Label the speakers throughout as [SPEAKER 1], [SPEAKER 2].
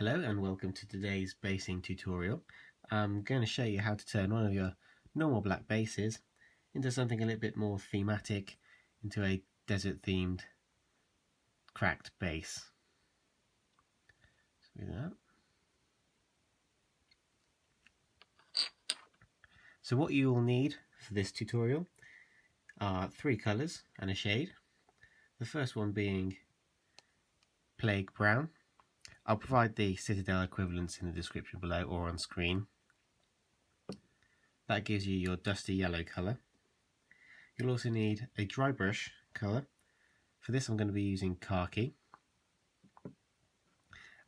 [SPEAKER 1] Hello and welcome to today's basing tutorial. I'm going to show you how to turn one of your normal black bases into something a little bit more thematic, into a desert themed cracked base. So do that. So what you will need for this tutorial are 3 colours and a shade. The first one being Plague Brown. I'll provide the Citadel equivalents in the description below or on screen. That gives you your dusty yellow colour. You'll also need a dry brush colour. For this I'm going to be using Khaki.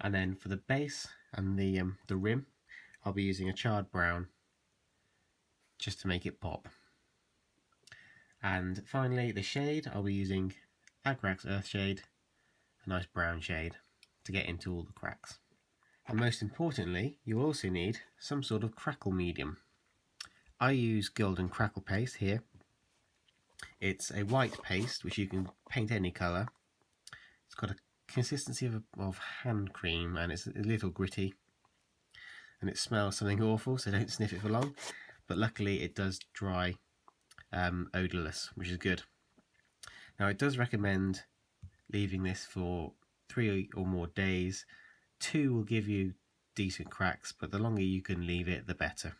[SPEAKER 1] And then for the base and the rim, I'll be using a Charred Brown just to make it pop. And finally the shade, I'll be using Agrax Earthshade, a nice brown shade, to get into all the cracks. And most importantly, you also need some sort of crackle medium. I use Golden Crackle Paste here. It's a white paste which you can paint any colour. It's got a consistency of hand cream and it's a little gritty. And it smells something awful, so don't sniff it for long. But luckily it does dry odourless, which is good. Now it does recommend leaving this for 3 or more days. 2 will give you decent cracks, but the longer you can leave it, the better.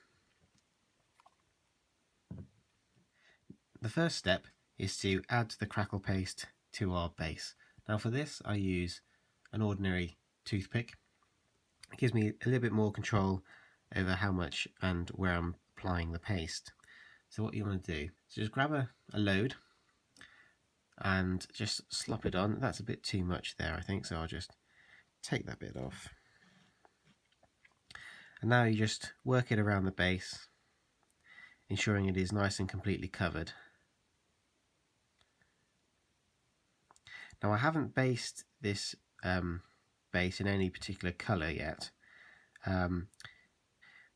[SPEAKER 1] The first step is to add the crackle paste to our base. Now for this I use an ordinary toothpick. It gives me a little bit more control over how much and where I'm applying the paste. So what you want to do is just grab a load and just slop it on. That's a bit too much there, I think, so I'll just take that bit off. And now you just work it around the base, ensuring it is nice and completely covered. Now I haven't based this base in any particular colour yet. The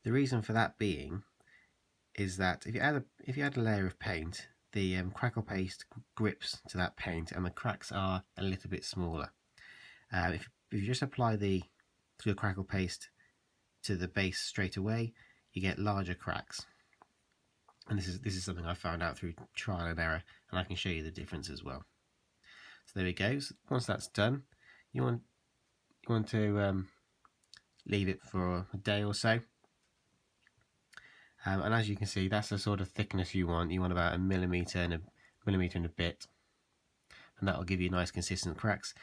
[SPEAKER 1] reason for that being is that if you add a layer of paint, the crackle paste grips to that paint and the cracks are a little bit smaller. If you just apply the crackle paste to the base straight away, you get larger cracks. And this is something I found out through trial and error, and I can show you the difference as well. So there we go. So once that's done, you want to leave it for a day or so. And as you can see, that's the sort of thickness you want. You want about a millimetre and a bit, and that will give you nice consistent cracks.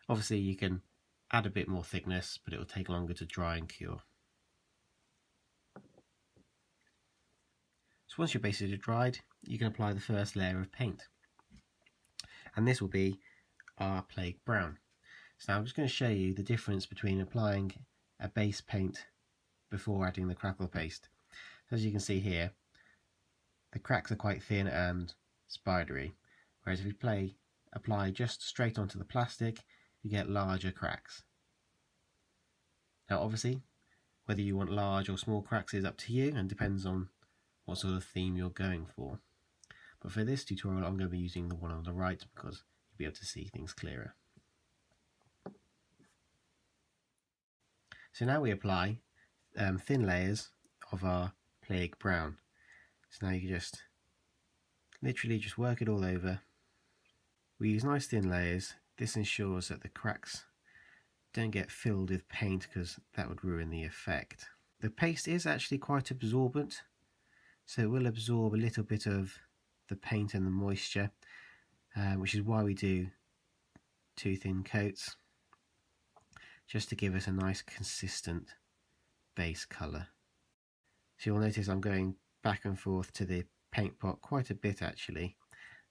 [SPEAKER 1] Obviously you can add a bit more thickness, but it will take longer to dry and cure. So once your bases are dried, you can apply the first layer of paint, and this will be our Plague Brown. So now I'm just going to show you the difference between applying a base paint before adding the crackle paste. As you can see here, the cracks are quite thin and spidery, whereas if you apply just straight onto the plastic, you get larger cracks. Now obviously, whether you want large or small cracks is up to you and depends on what sort of theme you're going for. But for this tutorial I'm going to be using the one on the right because you'll be able to see things clearer. So now we apply thin layers of our Plague Brown. So now you can just literally just work it all over. We use nice thin layers. This ensures that the cracks don't get filled with paint because that would ruin the effect. The paste is actually quite absorbent, so it will absorb a little bit of the paint and the moisture, which is why we do 2 thin coats, just to give us a nice consistent base colour. So you'll notice I'm going back and forth to the paint pot quite a bit actually.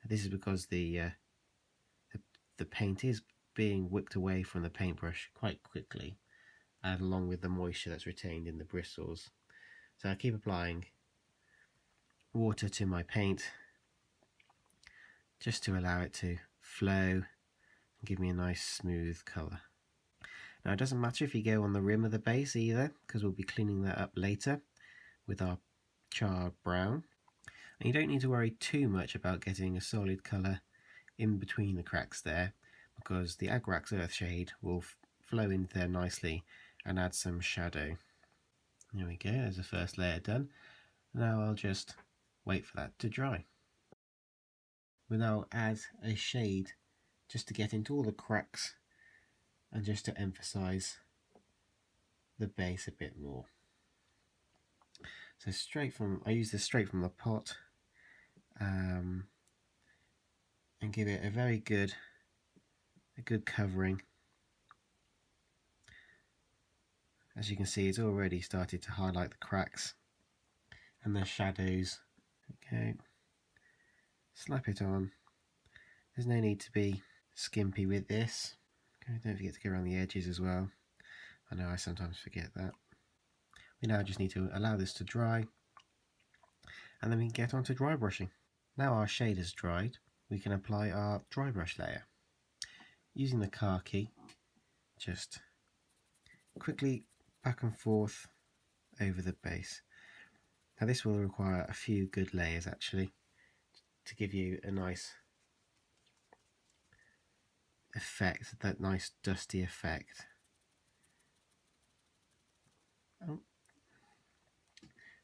[SPEAKER 1] This is because the paint is being whipped away from the paintbrush quite quickly, and along with the moisture that's retained in the bristles. So I keep applying water to my paint just to allow it to flow and give me a nice smooth colour. Now it doesn't matter if you go on the rim of the base either, because we'll be cleaning that up later with our Charred Brown. And you don't need to worry too much about getting a solid colour in between the cracks there, because the Agrax Earthshade will flow in there nicely and add some shadow. There we go, there's the first layer done. Now I'll just wait for that to dry. We'll now add a shade just to get into all the cracks and just to emphasize the base a bit more. So I use this straight from the pot, and give it a very good covering. As you can see, it's already started to highlight the cracks and the shadows. Okay, slap it on. There's no need to be skimpy with this. Okay, don't forget to go around the edges as well. I know I sometimes forget that. We now just need to allow this to dry, and then we can get on to dry brushing. Now our shade has dried, we can apply our dry brush layer. Using the Khaki, just quickly back and forth over the base. Now this will require a few good layers actually to give you a nice effect, that nice dusty effect. Oh.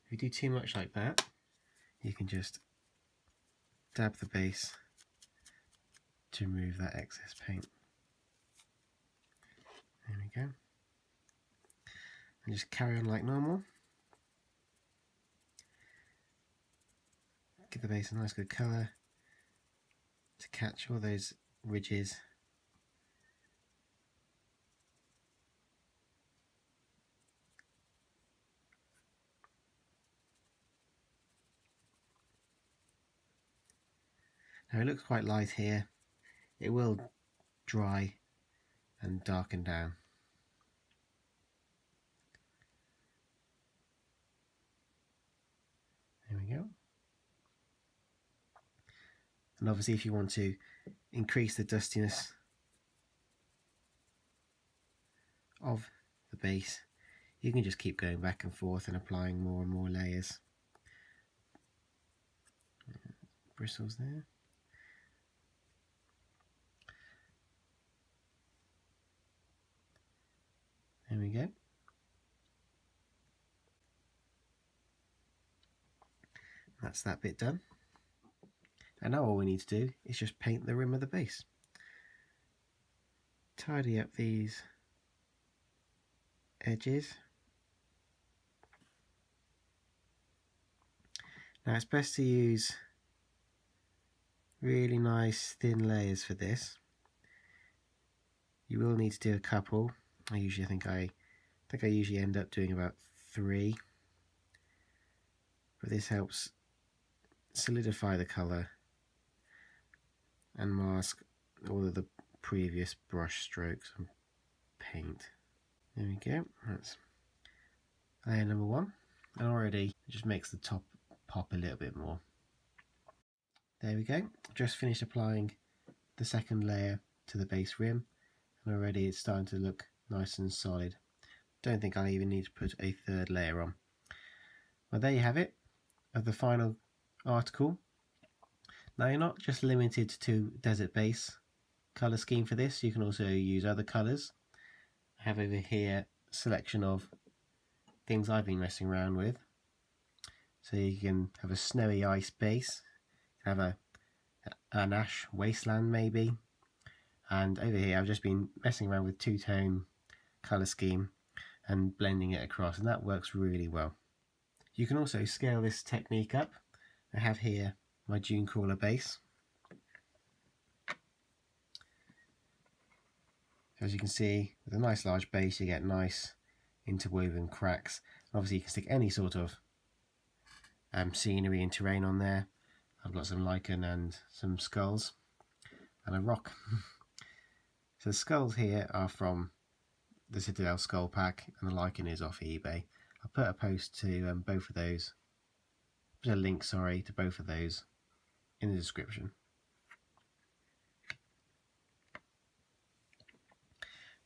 [SPEAKER 1] If you do too much like that, you can just dab the base to remove that excess paint. There we go. And just carry on like normal. Give the base a nice good colour to catch all those ridges. Now it looks quite light here. It will dry and darken down. There we go. And obviously if you want to increase the dustiness of the base, you can just keep going back and forth and applying more and more layers. Bristles there. There we go. That's that bit done. And now all we need to do is just paint the rim of the base. Tidy up these edges. Now it's best to use really nice thin layers for this. You will need to do a couple. I think I usually end up doing about 3. But this helps solidify the colour and mask all of the previous brush strokes and paint. There we go, that's layer number 1, and already it just makes the top pop a little bit more. There we go, just finished applying the second layer to the base rim, and already it's starting to look nice and solid. Don't think I'll even need to put a third layer on. Well, there you have it, of the final article. Now you're not just limited to desert base colour scheme for this, you can also use other colours. I have over here a selection of things I've been messing around with. So you can have a snowy ice base, have an ash wasteland maybe, and over here I've just been messing around with two-tone colour scheme and blending it across, and that works really well. You can also scale this technique up. I have here my Dune Crawler base. As you can see, with a nice large base you get nice interwoven cracks. Obviously you can stick any sort of scenery and terrain on there. I've got some lichen and some skulls and a rock. So the skulls here are from the Citadel Skull Pack and the lichen is off eBay. I'll put a post to both of those, put a link, sorry, to both of those in the description.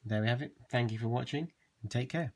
[SPEAKER 1] There we have it. Thank you for watching and take care.